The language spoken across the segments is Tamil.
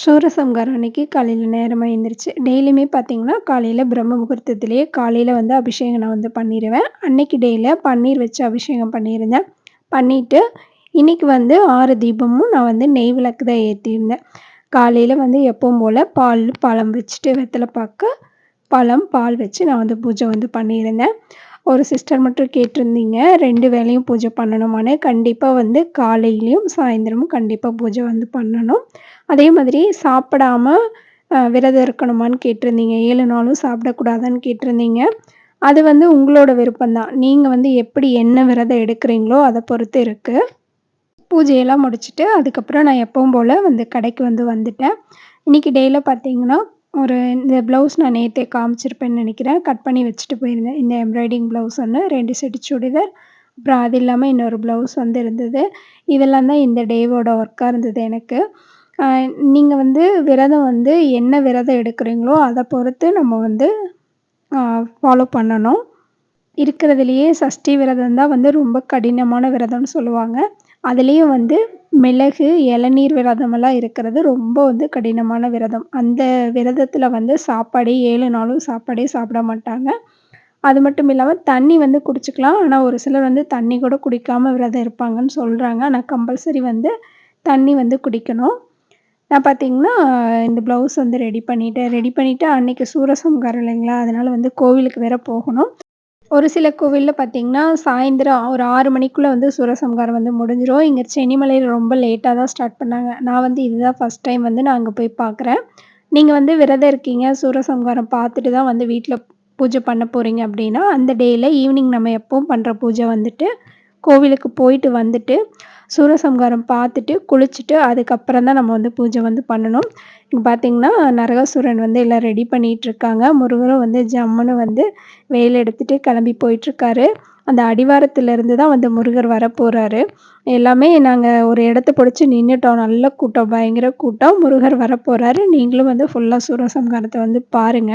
சூரசம்ஹாரம் அன்னைக்கு காலையில நேரமா எந்திரிச்சு, டெய்லியுமே பார்த்தீங்கன்னா, காலையில பிரம்ம முகூர்த்தத்திலேயே காலையில வந்து அபிஷேகம் நான் வந்து பண்ணிருவேன். அன்னைக்கு டேல பன்னீர் வச்சு அபிஷேகம் பண்ணியிருந்தேன். பண்ணிட்டு, இன்னைக்கு வந்து 6 தீபமும் நான் வந்து நெய் விளக்கு தான் ஏத்தியிருந்தேன். காலையில வந்து எப்பவும் போல பால், பழம் வச்சுட்டு வெத்தல பாக்கு, பழம், பால் வச்சு நான் வந்து பூஜை வந்து பண்ணியிருந்தேன். ஒரு சிஸ்டர் மட்டும் கேட்டிருந்தீங்க, 2 வேளையும் பூஜை பண்ணணுமான்னு. கண்டிப்பா வந்து காலையிலயும், சாயந்திரமும் கண்டிப்பா பூஜை வந்து பண்ணணும். அதே மாதிரி சாப்பிடாம விரதம் இருக்கணுமான்னு கேட்டிருந்தீங்க. 7 நாளும் சாப்பிடக்கூடாதான்னு கேட்டிருந்தீங்க. அது வந்து உங்களோட விருப்பம் தான். நீங்க வந்து எப்படி என்ன விரதம் எடுக்கிறீங்களோ, அத பொறுத்து இருக்கு. பூஜையெல்லாம் முடிச்சுட்டு, அதுக்கப்புறம் நான் எப்பவும் போல வந்து கடைக்கு வந்து வந்துட்டேன். இன்னைக்கு டேல பார்த்தீங்கன்னா, இந்த ப்ளவுஸ் நான் நேத்தே காமிச்சிருப்பேன்னு நெனைக்கிறேன். கட் பண்ணி வச்சுட்டு போயிருந்தேன். இந்த எம்ப்ராய்டிங் ப்ளவுஸ் ஒண்ணு, 2 செட் சுடிதார், அப்புறம் அது இல்லாம இன்னொரு ப்ளவுஸ் வந்து இருந்தது. இதெல்லாம் தான் இந்த டேவோட ஒர்க்கா இருந்தது எனக்கு. அ நீங்க வந்து விரதம் வந்து என்ன விரதம் எடுக்கிறீங்களோ, அத பொறுத்து நம்ம வந்து அ ஃபாலோ பண்ணணும். இருக்கிறதுலயே சஷ்டி விரதம் தான் வந்து ரொம்ப கடினமான விரதம்னு சொல்லுவாங்க. அதுலயும் வந்து மிளகு, இளநீர் விரதமெல்லாம் இருக்கிறது ரொம்ப வந்து கடினமான விரதம். அந்த விரதத்துல வந்து சாப்பாடே 7 நாளும் சாப்பாடே சாப்பிட மாட்டாங்க. அது மட்டும் இல்லாம தண்ணி வந்து குடிச்சுக்கலாம். ஆனா ஒரு சிலர் வந்து தண்ணி கூட குடிக்காம விரதம் இருப்பாங்கன்னு சொல்றாங்க. ஆனா கம்பல்சரி வந்து தண்ணி வந்து குடிக்கணும். நான் பார்த்தீங்கன்னா, இந்த ப்ளவுஸ் வந்து ரெடி பண்ணிட்டேன். ரெடி பண்ணிட்டு அன்னைக்கு சூரசம்ஹாரம் இல்லைங்களா? அதனால வந்து கோவிலுக்கு வேற போகணும். ஒரு சில கோவில்ல பார்த்தீங்கன்னா, சாயந்திரம் ஒரு 6 மணிக்குள்ள வந்து சூரசம்ஹாரம் வந்து முடிஞ்சிரும். இங்க சென்னிமலையில ரொம்ப லேட்டா தான் ஸ்டார்ட் பண்ணாங்க. நான் வந்து இதுதான் ஃபர்ஸ்ட் டைம் வந்து நான் அங்க போய் பார்க்குறேன். நீங்க வந்து விரதம் இருக்கீங்க, சூரசம்ஹாரம் பார்த்துட்டு தான் வந்து வீட்ல பூஜை பண்ண போறீங்க அப்டின்னா, அந்த டேல ஈவினிங் நம்ம எப்பவும் பண்ற பூஜை வந்துட்டு, கோவிலுக்கு போயிட்டு வந்துட்டு, சூரசம்ஹாரம் பார்த்துட்டு, குளிச்சுட்டு, அதுக்கப்புறம் தான் நம்ம வந்து பூஜை வந்து பண்ணணும். இங்க பார்த்தீங்கன்னா, நரகாசுரன் வந்து எல்லாம் ரெடி பண்ணிட்டுருக்காங்க. முருகரும் வந்து ஜம்முன்னு வந்து வேல் எடுத்துட்டு கிளம்பி போயிட்டுருக்காரு. அந்த அடிவாரத்திலருந்து தான் வந்து முருகர் வரப்போறாரு. எல்லாமே நாங்க ஒரு இடத்த புடிச்சு நின்னுட்டோம். நல்ல கூட்டம், பயங்கர கூட்டம். முருகர் வரப்போறாரு. நீங்களும் வந்து ஃபுல்லா சூரசம்ஹாரத்த வந்து பாருங்க.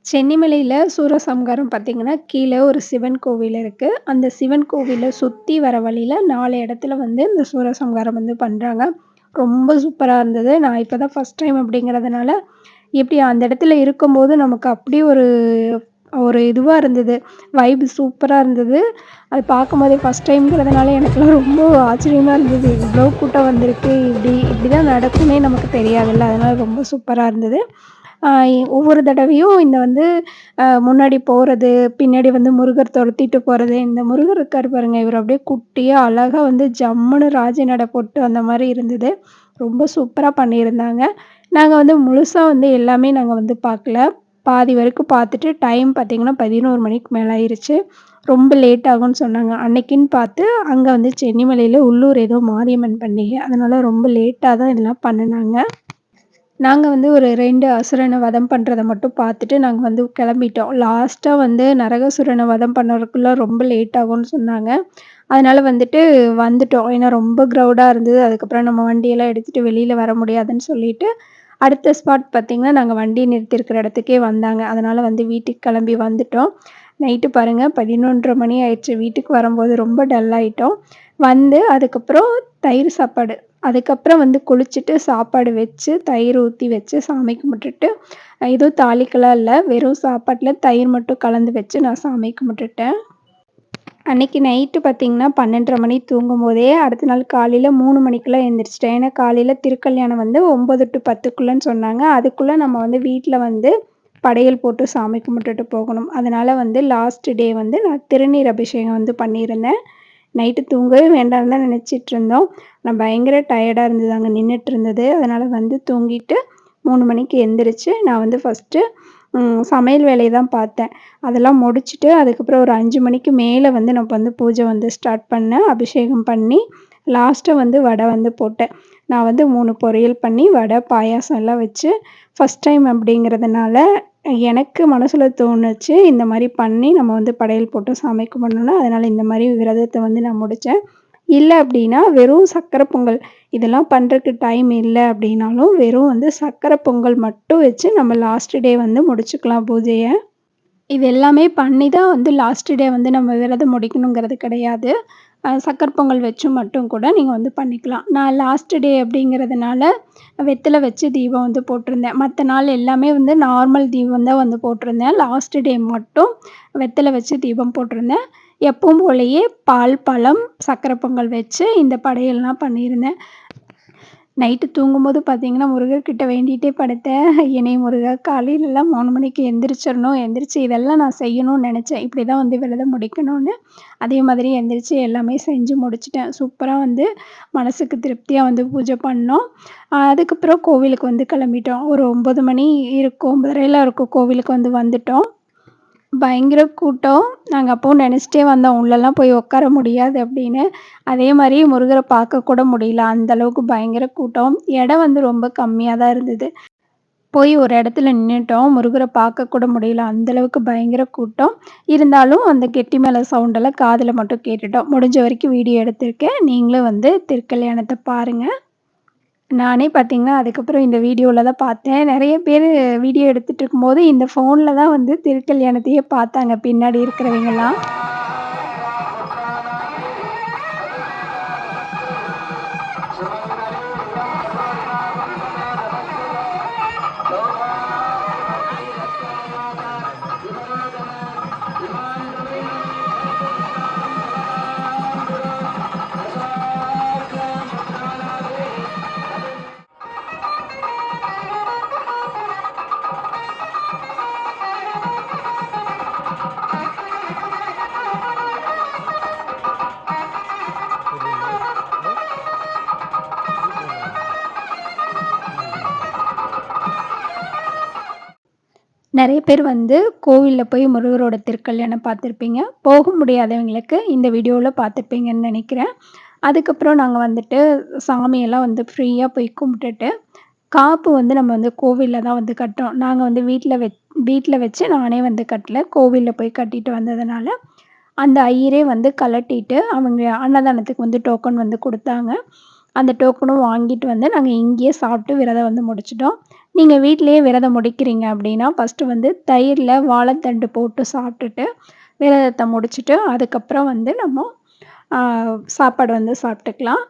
சென்னிமலையில சூரசம்ஹாரம் பார்த்தீங்கன்னா, கீழ ஒரு சிவன் கோவில் இருக்கு. அந்த சிவன் கோவில சுத்தி வர வழியில 4 இடத்துல வந்து இந்த சூரசம்ஹாரம் வந்து பண்றாங்க. ரொம்ப சூப்பரா இருந்தது. நான் இப்ப தான் ஃபர்ஸ்ட் டைம் அப்படிங்கிறதுனால, எப்படி அந்த இடத்துல இருக்கும்போது நமக்கு அப்படி ஒரு ஒரு இதுவா இருந்தது. வைப் சூப்பரா இருந்தது. அது பார்க்கும்போதே ஃபர்ஸ்ட் டைம்ங்கிறதுனால எனக்கெல்லாம் ரொம்ப ஆச்சரியமா இருந்தது. இவ்ளோ கூட்டம் வந்திருக்கு. இப்படி இப்படிதான் நடக்கும்னே நமக்கு தெரியாதுல்ல. அதனால ரொம்ப சூப்பரா இருந்தது. அ ஒவ்வொரு தடவையும் இந்த வந்து முன்னாடி போறது, பின்னாடி வந்து முருகர் தொரத்திட்டு போறது. இந்த முருகர் இருக்காரு பாருங்க, இவரு அப்படியே குட்டியா அழகா வந்து ஜம்முன்னு ராஜ நட போட்டு அந்த மாரி இருந்தது. ரொம்ப சூப்பரா பண்ணியிருந்தாங்க. நாங்க வந்து முழுசா வந்து எல்லாமே நாங்க வந்து பார்க்கல. பாதி வரைக்கும் பார்த்துட்டு டைம் பார்த்தீங்கன்னா 11 மணிக்கு மேல ஆயிருச்சு. ரொம்ப லேட் ஆகும்ன்னு சொன்னாங்க. அன்னைக்குன்னு பார்த்து அங்க வந்து சென்னிமலையில உள்ளூர் ஏதோ மாரியம்மன் பண்டிகை. அதனால ரொம்ப லேட்டா தான் இதெல்லாம் பண்ணுனாங்க. நாங்க வந்து ஒரு 2 அசுரன வதம் பண்றத மட்டும் பார்த்துட்டு நாங்க வந்து கெளம்பிட்டோம். லாஸ்ட்டா வந்து நரகாசுரன வதம் பண்ணறதுக்குள்ள ரொம்ப லேட் ஆகும்ன்னு சொன்னாங்க. அதனால வந்துட்டு வந்துட்டோம். ஏன்னா ரொம்ப க்ரவுடா இருந்தது. அதுக்கப்புறம் நம்ம வண்டியெல்லாம் எடுத்துட்டு வெளியில வர முடியாதுன்னு சொல்லிட்டு, அடுத்த ஸ்பாட் பார்த்தீங்கன்னா, நாங்க வண்டிய நிறுத்தியிருக்கிற இடத்துக்கே வந்தாங்க. அதனால வந்து வீட்டுக்கு கிளம்பி வந்துட்டோம். நைட்டு பாருங்க 11:30 மணி ஆயிடுச்சு. வீட்டுக்கு வரும்போது ரொம்ப டல் ஆயிட்டோம். வந்து அதுக்கப்புறம் தயிர் சாப்பாடு. அதுக்கப்புறம் வந்து குளிச்சுட்டு சாப்பாடு வச்சு, தயிர் ஊத்தி வச்சு சாமி கும்பிட்டுட்டு, எதுவும் தாளிக்கலாம் இல்ல. வெறும் சாப்பாட்டுல தயிர் மட்டும் கலந்து வச்சு நான் சாமி கும்பிட்டுட்டேன். அன்னைக்கு நைட்டு பார்த்தீங்கன்னா, 12:30 மணி தூங்கும்போதே, அடுத்த நாள் காலையில 3 மணிக்கெல்லாம் எந்திரிச்சுட்டேன். ஏன்னா, காலையில திருக்கல்யாணம் வந்து 9 டூ 10க்குள்ளன்னு சொன்னாங்க. அதுக்குள்ள நம்ம வந்து வீட்ல வந்து படையல் போட்டு சாமி கும்பிட்டுட்டு போகணும். அதனால வந்து லாஸ்ட் டே வந்து நான் திருநீர் அபிஷேகம் வந்து பண்ணியிருந்தேன். நைட்டு தூங்கவே வேண்டான்னு தான் நெனச்சிட்டுருந்தோம். ஆனா பயங்கர டயர்டா இருந்தது. அங்க நின்னுட்டு இருந்தது. அதனால வந்து தூங்கிட்டு 3 மணிக்கு எந்திரிச்சு, நான் வந்து ஃபர்ஸ்ட்டு சமையல் வேலைய தான் பார்த்தேன். அதெல்லாம் முடிச்சுட்டு, அதுக்கப்புறம் ஒரு 5 மணிக்கு மேல வந்து நான் இப்ப வந்து பூஜை வந்து ஸ்டார்ட் பண்ணேன். அபிஷேகம் பண்ணி, லாஸ்ட்டா வந்து வடை வந்து போட்டேன். நான் வந்து 3 பொரியல் பண்ணி, வடை, பாயாசம் எல்லாம் வச்சு, ஃபர்ஸ்ட் டைம் அப்படிங்கிறதுனால, எனக்கு மனசுல தோணுச்சு, இந்த மாரி பண்ணி நம்ம வந்து படையல் போட்டு சாமி கும்பிடணும்னு. அதனால இந்த மாரி விரதத்த வந்து நான் முடிச்சேன். இல்ல அப்டின்னா, வெறும் சர்க்கரை பொங்கல் இதெல்லாம் பண்றக்கு டைம் இல்ல அப்டின்னாலும், வெறும் வந்து சர்க்கரை பொங்கல் மட்டும் வச்சு நம்ம லாஸ்ட் டே வந்து முடிச்சுக்கலாம் பூஜைய. இது எல்லாமே பண்ணி தான் வந்து லாஸ்ட் டே வந்து நம்ம விரதம் முடிக்கணுங்கிறது கிடையாது. சக்கரை பொங்கல் வச்சு மட்டும் கூட நீங்க வந்து பண்ணிக்கலாம். நான் லாஸ்ட் டே அப்படிங்கிறதுனால, வெத்தில வச்சு தீபம் வந்து போட்டிருந்தேன். மத்த நாள் எல்லாமே வந்து நார்மல் தீபம் தான் வந்து போட்டிருந்தேன். லாஸ்ட் டே மட்டும் வெத்தில வச்சு தீபம் போட்டிருந்தேன். எப்பவும் போலயே பால், பழம், சக்கரை பொங்கல் வச்சு இந்த படையல்லாம் பண்ணியிருந்தேன். நைட்டு தூங்கும்போது பார்த்தீங்கன்னா, முருகர்கிட்ட வேண்டிட்டே படுத்தேன். "என்னைய முருகா காலையிலலாம் 3 மணிக்கு எந்திரிச்சிரணும். எந்திரிச்சு இதெல்லாம் நான் செய்யணும்னு நெனச்சேன். இப்படி தான் வந்து விரதம் முடிக்கணும்னு." அதே மாதிரி எந்திரிச்சு எல்லாமே செஞ்சு முடிச்சுட்டேன். சூப்பரா வந்து மனசுக்கு திருப்தியா வந்து பூஜை பண்ணோம். அதுக்கப்புறம் கோவிலுக்கு வந்து கிளம்பிட்டோம். ஒரு 9 மணி இருக்கும், 9:30லாம் இருக்கும் கோவிலுக்கு வந்து வந்துட்டோம். பயங்கர கூட்டம். நாங்க அப்பவும் நெனச்சுட்டே வந்தோம், உள்ளலாம் போய் உட்கார முடியாது அப்படின்னு. அதே மாரி முருகர பார்க்க கூட முடியல. அந்த அளவுக்கு பயங்கர கூட்டம். இடம் வந்து ரொம்ப கம்மியா தான் இருந்தது. போய் ஒரு இடத்துல நின்னுட்டோம். முருகர பார்க்க கூட முடியல. அந்த அளவுக்கு பயங்கர கூட்டம். இருந்தாலும் அந்த கெட்டி மேள சவுண்டெல்லாம் காதுல மட்டும் கேட்டுட்டோம். முடிஞ்ச வரைக்கும் வீடியோ எடுத்திருக்கேன். நீங்களும் வந்து திருக்கல்யாணத்த பாருங்க. நானே பார்த்தீங்கன்னா, அதுக்கப்புறம் இந்த வீடியோல தான் பார்த்தேன். நெறைய பேரு வீடியோ எடுத்துட்டு இருக்கும்போது, இந்த ஃபோன்ல தான் வந்து திருக்கல்யாணத்தையே பார்த்தாங்க பின்னாடி இருக்கிறவைங்கலாம். நெறைய பேர் வந்து கோவில்ல போய் முருகரோட திருக்கல்யாணம் பார்த்துருப்பீங்க. போக முடியாதவங்களுக்கு இந்த வீடியோல பார்த்துருப்பீங்கன்னு நெனைக்கிறேன். அதுக்கப்புறம் நாங்க வந்துட்டு சாமியெல்லாம் வந்து ஃப்ரீயா போய் கும்பிட்டுட்டு, காப்பு வந்து நம்ம வந்து கோவில்ல தான் வந்து கட்டுறோம். நாங்க வந்து வீட்ல வச்சு நானே வந்து கட்டல. கோவில்ல போய் கட்டிட்டு வந்ததுனால, அந்த ஐயரே வந்து கழட்டிட்டு, அவங்க அன்னதானத்துக்கு வந்து டோக்கன் வந்து குடுத்தாங்க. அந்த டோக்கனும் வாங்கிட்டு வந்து நாங்க இங்கேயே சாப்பிட்டு விரதம் வந்து முடிச்சுட்டோம். நீங்க வீட்லயே விரதம் முடிக்கிறீங்க அப்படின்னா, ஃபர்ஸ்ட்டு வந்து தயிர்ல வாழைத்தண்டு போட்டு சாப்பிட்டுட்டு, விரதத்த முடிச்சுட்டு, அதுக்கப்புறம் வந்து நம்ம ஆ சாப்பாடு வந்து சாப்பிட்டுக்கலாம்.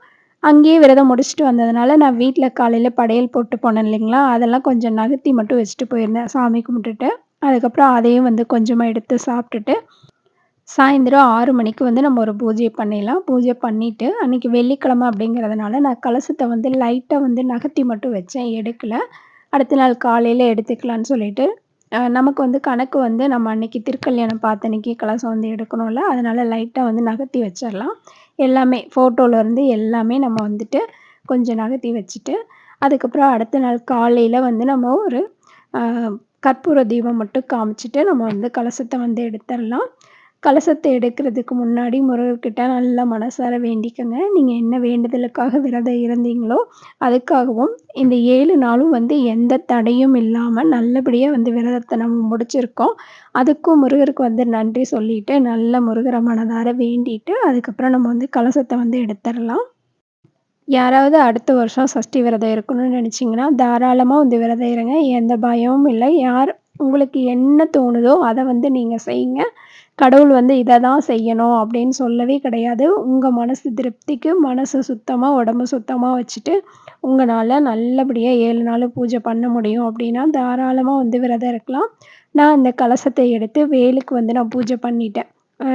அங்கேயே விரதம் முடிச்சுட்டு வந்ததுனால, நான் வீட்ல காலையில படையல் போட்டு போனேன் இல்லைங்களா? அதெல்லாம் கொஞ்சம் நகர்த்தி மட்டும் வச்சுட்டு போயிருந்தேன், சாமி கும்பிட்டுட்டு. அதுக்கப்புறம் அதையும் வந்து கொஞ்சமா எடுத்து சாப்பிட்டுட்டு, சாயந்தரம் 6 மணிக்கு வந்து நம்ம ஒரு பூஜைய பண்ணிடலாம். பூஜை பண்ணிட்டு, அன்னைக்கு வெள்ளிக்கிழமை அப்படிங்கிறதுனால, நான் கலசத்த வந்து லைட்டா வந்து நகர்த்தி மட்டும் வச்சேன், எடுக்கல. அடுத்த நாள் காலையில எடுத்துக்கலான்னு சொல்லிட்டு, நமக்கு வந்து கணக்கு வந்து நம்ம அன்னைக்கு திருக்கல்யாணம் பார்த்த அன்னைக்கு கலசம் வந்து எடுக்கணும்ல, அதனால லைட்டா வந்து நகர்த்தி வச்சிரலாம். எல்லாமே ஃபோட்டோலருந்து எல்லாமே நம்ம வந்துட்டு கொஞ்சம் நகர்த்தி வச்சுட்டு, அதுக்கப்புறம் அடுத்த நாள் காலையில வந்து நம்ம ஒரு அ கற்பூர தீபம் மட்டும் காமிச்சுட்டு நம்ம வந்து கலசத்த வந்து எடுத்துரலாம். கலசத்த எடுக்கிறதுக்கு முன்னாடி முருகர்கிட்ட நல்லா மனசார வேண்டிக்கங்க. நீங்க என்ன வேண்டுதலுக்காக விரதம் இருந்தீங்களோ, அதுக்காகவும் இந்த 7 நாளும் வந்து எந்த தடையும் இல்லாம நல்லபடியா வந்து விரதத்த நம்ம முடிச்சிருக்கோம். அதுக்கும் முருகருக்கு வந்து நன்றி சொல்லிட்டு, நல்ல முருகர மனதார வேண்டிட்டு, அதுக்கப்புறம் நம்ம வந்து கலசத்த வந்து எடுத்துரலாம். யாராவது அடுத்த வருஷம் சஷ்டி விரதம் இருக்கணும்னு நெனச்சீங்கன்னா, தாராளமா வந்து விரதம் இருங்க. எந்த பயமும் இல்ல. உங்களுக்கு என்ன தோணுதோ, அத வந்து நீங்க செய்யுங்க. கடவுள் வந்து இத தான் செய்யணும் அப்படின்னு சொல்லவே கிடையாது. உங்க மனசு திருப்திக்கு மனசு சுத்தமா, உடம்பு சுத்தமா வச்சுட்டு, உங்கனால நல்லபடியா 7 நாளும் பூஜை பண்ண முடியும் அப்படின்னா, தாராளமா வந்து விரதம் இருக்கலாம். நான் அந்த கலசத்த எடுத்து வேலுக்கு வந்து நான் பூஜை பண்ணிட்டேன்.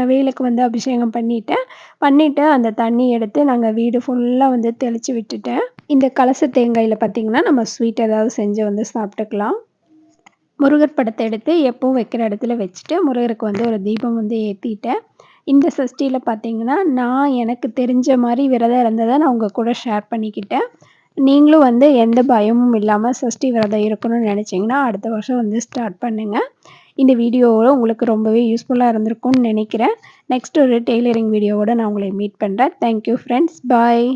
வேலுக்கு வந்து அபிஷேகம் பண்ணிட்டேன். பண்ணிட்டு அந்த தண்ணி எடுத்து நாங்க வீடு ஃபுல்லா வந்து தெளிச்சு விட்டுட்டேன். இந்த கலச தேங்காயில பார்த்தீங்கன்னா, நம்ம ஸ்வீட் ஏதாவது செஞ்சு வந்து சாப்பிட்டுக்கலாம். முருகர் படத்த எடுத்து எப்பவும் வைக்கிற இடத்துல வச்சுட்டு, முருகருக்கு வந்து ஒரு தீபம் வந்து ஏத்திட்டேன். இந்த சஷ்டியில பார்த்தீங்கன்னா, நான் எனக்கு தெரிஞ்ச மாரி விரதம் இருந்தத நான் உங்க கூட ஷேர் பண்ணிக்கிட்டேன். நீங்களும் வந்து எந்த பயமும் இல்லாம சஷ்டி விரதம் இருக்கணும்னு நெனச்சீங்கன்னா, அடுத்த வருஷம் வந்து ஸ்டார்ட் பண்ணுங்க. இந்த வீடியோவோட உங்களுக்கு ரொம்பவே யூஸ்ஃபுல்லா இருந்திருக்கும்னு நெனைக்கிறேன். நெக்ஸ்ட் ஒரு டெய்லரிங் வீடியோவோட நான் உங்கள மீட் பண்றேன். Thank you friends. பாய்.